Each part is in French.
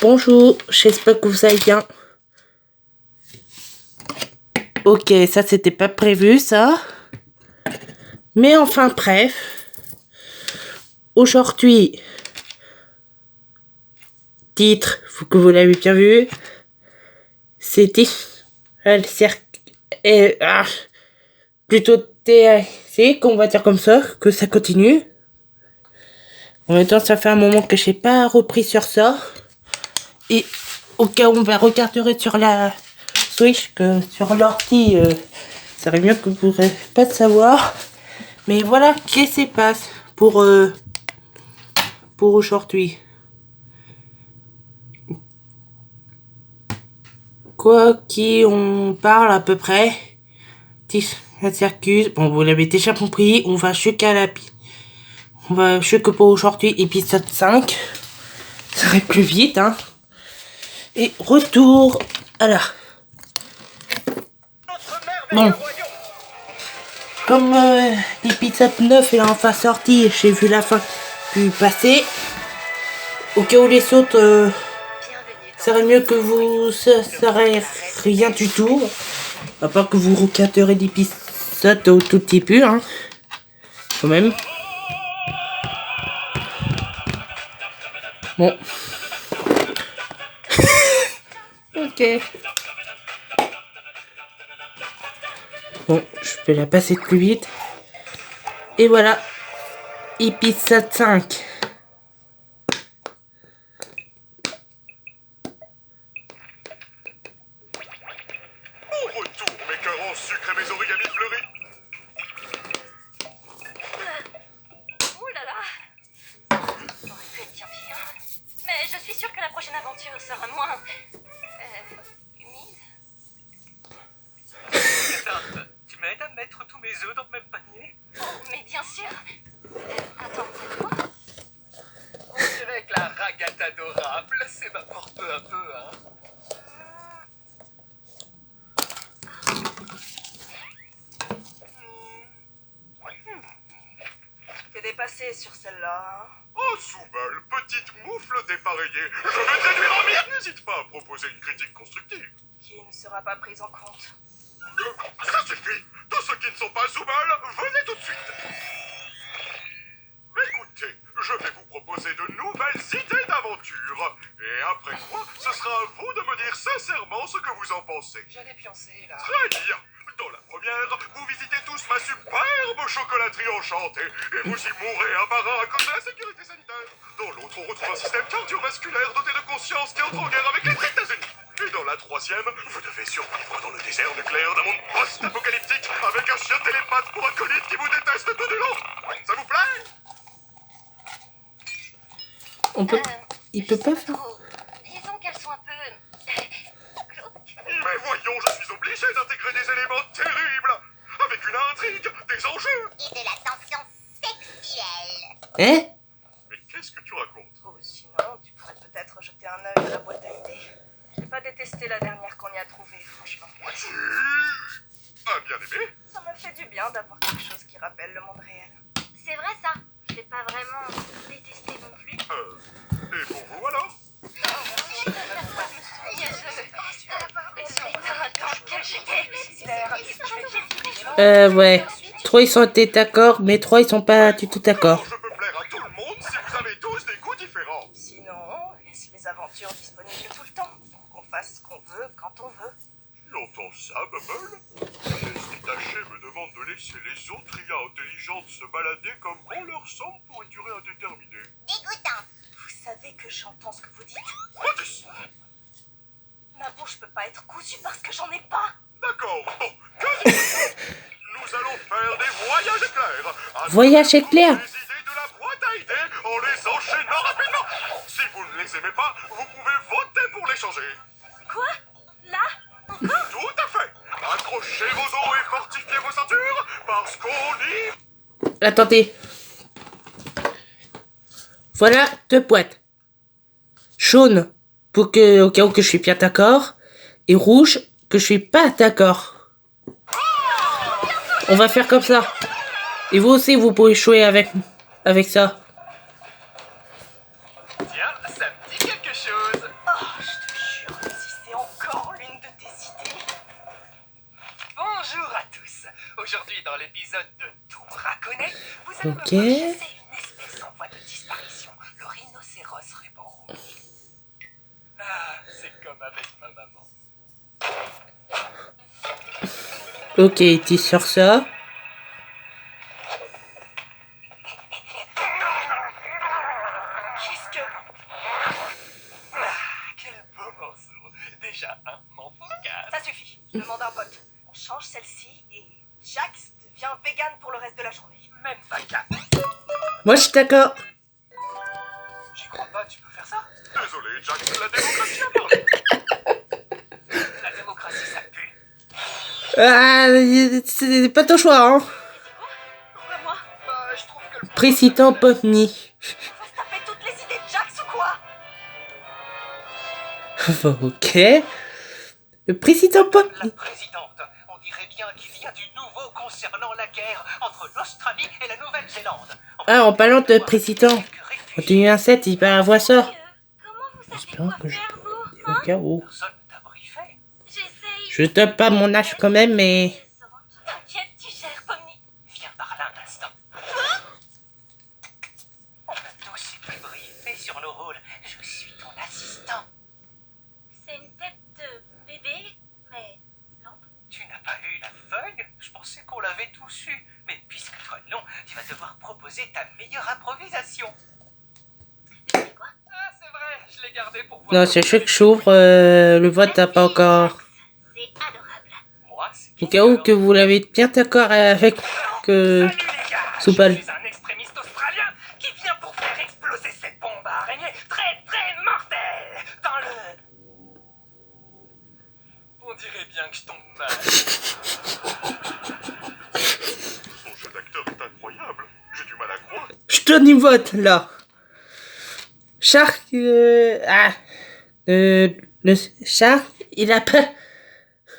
Bonjour, j'espère que vous allez bien. Ok, ça c'était pas prévu ça. Mais enfin bref. Aujourd'hui, titre, faut que vous l'avez bien vu. C'était le cercle. Plutôt TAC, qu'on va dire comme ça, que ça continue. En même temps, ça fait un moment que j'ai pas repris sur ça. Et au cas où on va regarder sur la Switch, que sur l'ordi, ça serait mieux que vous ne pourrez pas de savoir. Mais voilà, qu'est-ce qui se passe pour aujourd'hui. Quoi qu'on parle à peu près. Un circus. Bon, vous l'avez déjà compris, on va jusqu'à la... On va jusque pour aujourd'hui, épisode 5. Ça va plus vite, hein. Et retour à la... Bon. Comme l'épisode 9 est enfin sorti, j'ai vu la fin du passé. Au cas où les autres, serait mieux que vous saurez rien du tout. À part que vous regarderez l'épisode au tout petit peu, hein. Quand même. Bon. Ok. Bon, je vais la passer plus vite. Et voilà. Épisode 5. Au retour, mes cœurs en sucre et mes origamis fleuris. Ouh là là. Ça aurait pu être bien pire. Mais je suis sûre que la prochaine aventure sera moins... humide. Attends, tu m'aides à mettre tous mes œufs dans le même panier? Oh, mais bien sûr. Attends, quoi? On dirait que la ragate adorable s'évapore peu à peu, hein. T'es dépassé sur celle-là. Oh, Soubal, petite moufle dépareillée. Je vais te réduire en miettes. N'hésite pas à proposer une critique constructive. Qui ne sera pas prise en compte. Ça suffit. Tous ceux qui ne sont pas Soubal, venez tout de suite. Écoutez, je vais vous proposer de nouvelles idées d'aventure. Et après quoi, ce sera à vous de me dire sincèrement ce que vous en pensez. J'allais pioncer, là. Très bien. Dans la première, vous visitez tous ma superbe chocolaterie enchantée et vous y mourrez un par un à cause de la sécurité sanitaire. Dans l'autre, on retrouve un système cardiovasculaire doté de conscience qui entre en guerre avec les États-Unis. Et dans la troisième, vous devez survivre dans le désert nucléaire d'un monde post-apocalyptique avec un chien télépathe pour acolyte qui vous déteste tout du long. Ça vous plaît? On peut... Il peut pas faire... Disons qu'elles sont un peu... glauques. Mais voyons, je suis obligé d'intégrer des éléments terribles, avec une intrigue, des enjeux. Et de la tension sexuelle. Hein? Mais qu'est-ce que tu racontes? Oh, sinon, tu pourrais peut-être jeter un œil à la boîte à idées. J'ai pas détesté la dernière qu'on y a trouvée, franchement. Tu as bien aimé? Ça me fait du bien d'avoir quelque chose qui rappelle le monde réel. C'est vrai ça. Je l'ai pas vraiment détesté non plus. Et pour vous alors? Ouais. 3 ils sont d'accord, mais 3 ils sont pas du tout d'accord. Je peux plaire à tout le monde si vous avez tous des goûts différents. Sinon, laisse les aventures disponibles tout le temps pour qu'on fasse ce qu'on veut quand on veut. Tu entends ça, Bubble? Les détachés me demandent de laisser les autres IA intelligentes se balader comme bon leur semble pour y durer indéterminé. Dégoûtant. Vous savez que j'entends ce que vous dites. Otis. Ma bouche peut pas être cousue parce que j'en ai pas. D'accord, bon, que nous allons faire des voyages éclairs. Voyage éclair. Les idées de la boîte à idées en les enchaînant rapidement. Si vous ne les aimez pas, vous pouvez voter pour les changer. Quoi? Là? Encore? Tout à fait. Accrochez vos os et fortifiez vos ceintures, parce qu'on y... Attendez. Voilà 2 boîtes. Jaune, pour que, au cas où que je suis bien d'accord. Et rouge, que je suis pas d'accord. On va faire comme ça. Et vous aussi, vous pouvez jouer avec ça. Tiens, ça me dit quelque chose. Oh, je te jure, si c'est encore l'une de tes idées. Bonjour à tous. Aujourd'hui, dans l'épisode de Tout braconnet, vous allez Ok. devoir chasser une espèce en voie de disparition, le rhinocéros ruban rouge. Ah, c'est comme avec ma maman. Ok, t'es sur ça. Qu'est-ce que... Ah, quel beau morceau. Déjà un m'en faut 4. Ça suffit, je demande un vote. On change celle-ci et Jax devient vegan pour le reste de la journée. Même pas 4. Moi, je suis d'accord. J'y crois pas, tu peux faire ça? Désolé, Jack, la démocratie a parlé. La démocratie, ça pue. Ah, c'est pas ton choix, hein. Pourquoi moi? Bah, je trouve que le... Président Potny. On va se taper toutes les idées de Jax ou quoi? Ok. Le président La Potny. présidente, on dirait bien qu'il y a du nouveau concernant la guerre entre l'Australie et la Nouvelle-Zélande. Ah, en parlant de président. En 2007, il va avoir ça. Comment vous savez J'espère quoi que je... faire, vous? Au cas où. Personne ne t'a briefé. J'essaye. Je donne pas mon âge quand même, mais... T'inquiète, tu gères, Pomni. Viens par là un instant. On a tous été briefés sur nos rôles. Je suis ton assistant. C'est une tête de bébé, mais lampe. Tu n'as pas eu la feuille? Je pensais qu'on l'avait tous eu. Mais puisque toi non, tu vas devoir proposer ta meilleure improvisation. C'est quoi? Ah, c'est vrai, je l'ai gardé pour voir. Non, c'est chaque que j'ouvre, le vote n'a pas encore... C'est adorable. Moi, c'est Au cas où que vous l'avez bien d'accord avec... que... Salut les gars, Soupal. je suis un extrémiste australien qui vient pour faire exploser cette bombe à araignée très très mortelle dans le... On dirait bien que je tombe mal. Son jeu d'acteur est incroyable. J'ai du mal à croire. Je donne une vote, là. Shark... le Shark, il a pas...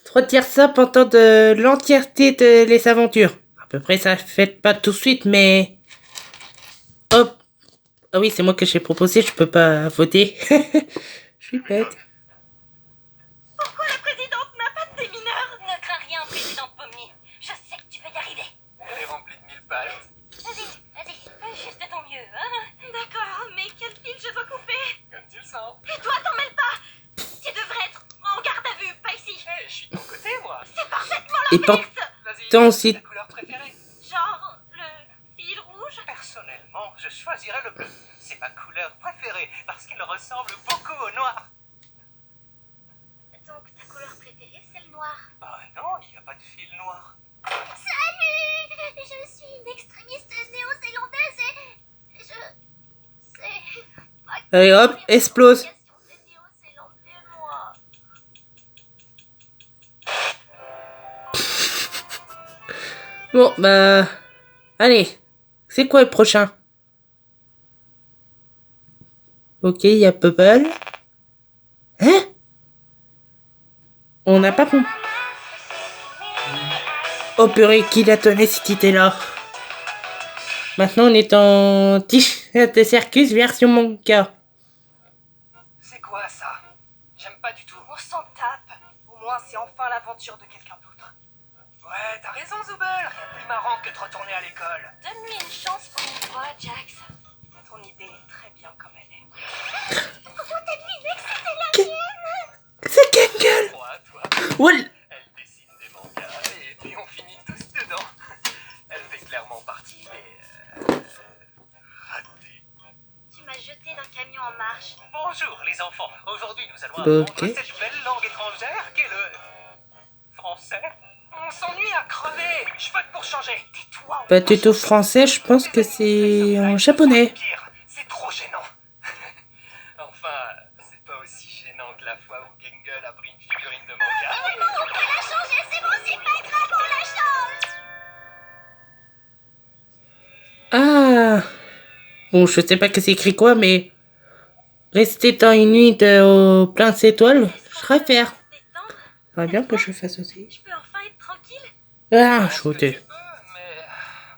trop dire ça pendant de l'entièreté de les aventures. À peu près, ça fait pas tout de suite, mais... Hop. Ah oui, c'est moi que j'ai proposé, je peux pas voter. Je suis bête. Pourquoi la présidente n'a pas de démineur? Ne crains rien, président Pomni. Je sais que tu peux y arriver. Elle est remplie de 1000 pattes. Vas-y, vas-y. Fais juste de ton mieux, hein? D'accord, mais quel fil je dois couper? Comme tu le sens. Et toi, t'en mêles pas. Tu devrais être en garde à vue, pas ici. Hé, je suis de ton côté, moi. C'est parfaitement Et l'inverse. Vas-y, Tant aussi- ta couleur préférée. Genre, le fil rouge. Personnellement, je choisirais le bleu. C'est ma couleur préférée parce qu'elle ressemble beaucoup au noir. Donc, ta couleur préférée, c'est le noir. Ah non, il n'y a pas de fil noir. Salut! Je suis une extrémiste néo-zélandaise et c'est... Allez hop, explose. Des Néo-Zélandais, moi. Bon, bah... Allez. C'est quoi le prochain? Ok, il y a Bubble. Hein? On n'a pas compris. Oh purée, qui l'a donné si t'étais là? Maintenant, on est en t-shirt de Circus version manga. C'est quoi ça? J'aime pas du tout. On s'en tape. Au moins, c'est enfin l'aventure de quelqu'un d'autre. Ouais, t'as raison, Zoubel. Rien de plus marrant que de retourner à l'école. Donne-lui une chance pour une fois, Jax. Ton idée est très bien comme elle est. Comment t'as deviné que c'était la mienne? C'est quelle gueule? Toi, toi. Ouais. Elle dessine des mangas et puis on finit tous dedans. Elle fait clairement partie des... ratés. En marche. Bonjour les enfants, aujourd'hui nous allons apprendre Ok. cette belle langue étrangère qu'est le... français. On s'ennuie à crever, je vote pour changer. Tais-toi. Pas du tout français, je pense que c'est en japonais. Pire, c'est trop gênant. Enfin, c'est pas aussi gênant que la fois où Gengel a pris une figurine de manga. On peut la changer, c'est bon, c'est pas grave, on la change. Ah. Bon, je sais pas que c'est écrit quoi, mais rester dans une nuit au plein d'étoiles, je préfère. Détendre. J'aimerais bien que je fasse aussi. Je peux enfin être tranquille. Ah, Tu shooté. peux, mais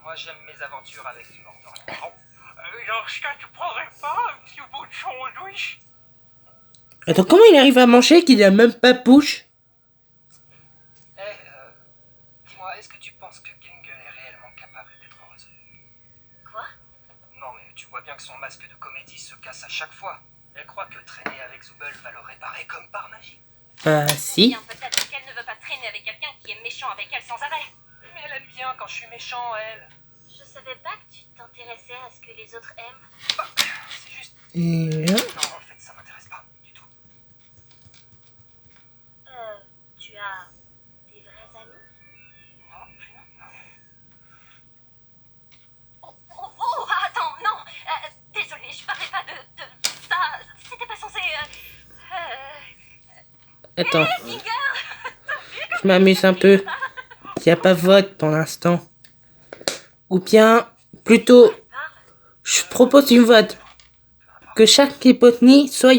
moi j'aime mes aventures avec du mordant. Dans ce cas, tu prendrais pas un petit bout de sandwich? Attends, comment il arrive à manger qu'il a même pas push? Dis-moi, est-ce que tu penses que Gengel est réellement capable d'être heureuse? Quoi? Non, mais tu vois bien que son masque de comédie se casse à chaque fois. Elle croit que traîner avec Zubel va le réparer comme par magie. Bah, si. Bien peut-être qu'elle ne veut pas traîner avec quelqu'un qui est méchant avec elle sans arrêt. Mais elle aime bien quand je suis méchant, elle. Je savais pas que tu t'intéressais à ce que les autres aiment. Bah, c'est juste... Et là, Non, en fait, ça m'intéresse pas du tout. Tu as des vrais amis? Non, non. Oh, attends, non. Désolée, je parlais pas de ça. C'était pas censé... attends, Ginger. je m'amuse un peu. Il n'y a pas vote pour l'instant. Ou bien, plutôt, je propose une vote. Que chaque hypotnie soit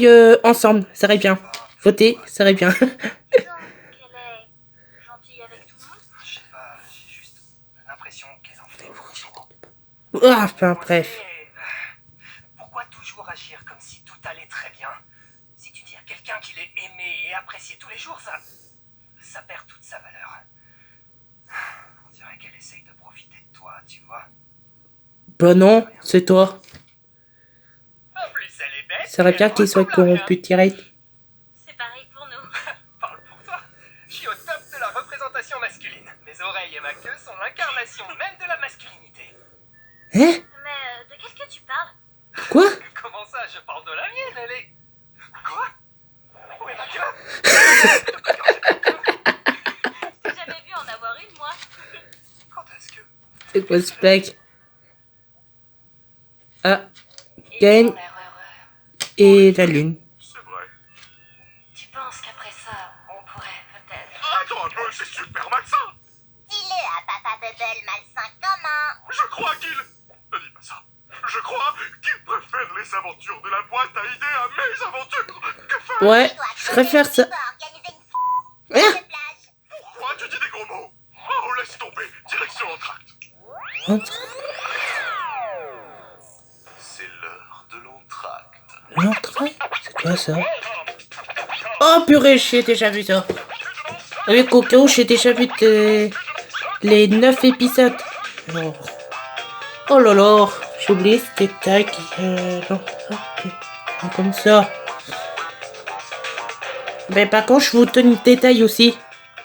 ensemble, ça irait bien. Voter, ça irait bien. Disons qu'elle est gentille avec tout le monde. Je sais pas, j'ai juste l'impression qu'elle en fait beaucoup trop. Ah, enfin, bref. Et, pourquoi toujours agir comme si tout allait très bien? Si tu dis à quelqu'un qu'il est aimé et apprécié tous les jours, ça perd toute sa valeur. On dirait qu'elle essaye de profiter de toi, tu vois. Bah non, c'est toi. En plus, elle est bête. Ça irait et bien elle qu'il soit ressemble à rien. corrompu direct. C'est pareil pour nous. Parle pour toi. Je suis au top de la représentation masculine. Mes oreilles et ma queue sont l'incarnation même de la masculinité. Hein? Mais de qu'est-ce que tu parles? Quoi? Comment ça, je parle de la mienne, elle est... Quoi? Où est ma queue? J'ai jamais vu en avoir une, moi. Quand est-ce que... C'est quoi ce blague? Ah, Ils Gaël ont l'air heureux. et la lune. C'est vrai. Tu penses qu'après ça, on pourrait peut-être... Attends un peu, c'est super malsain. Dis-le à Papa Bubble malsain comment? Je crois qu'il... Ne dis pas ça. Je crois qu'il préfère les aventures de la boîte à idées à mes aventures. Que faire? Ouais, je préfère ça. Hein? Pourquoi tu dis des gros mots? Oh, laisse tomber. Direction entracte. Entre- C'est l'heure de l'entracte. L'entrée? C'est quoi ça? Oh purée, j'ai déjà vu ça. Avec Coco, j'ai déjà vu les 9 épisodes. Oh, oh là là, j'ai oublié ce détail qui comme ça. Mais par contre, je vous donne le détail aussi.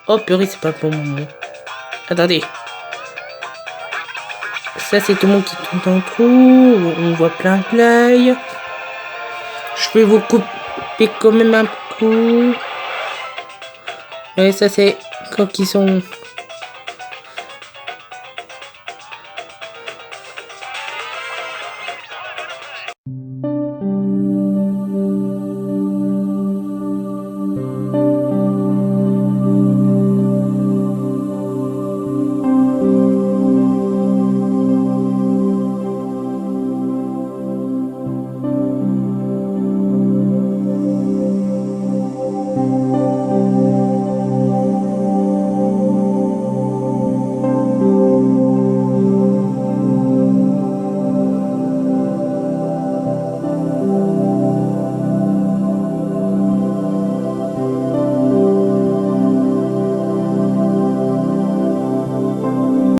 Oh purée, c'est pas pour moment. Attendez. Ça, c'est tout le monde qui tombe dans le trou. On voit plein de l'œil. Je vais vous couper quand même un coup. Et ça, c'est quand ils sont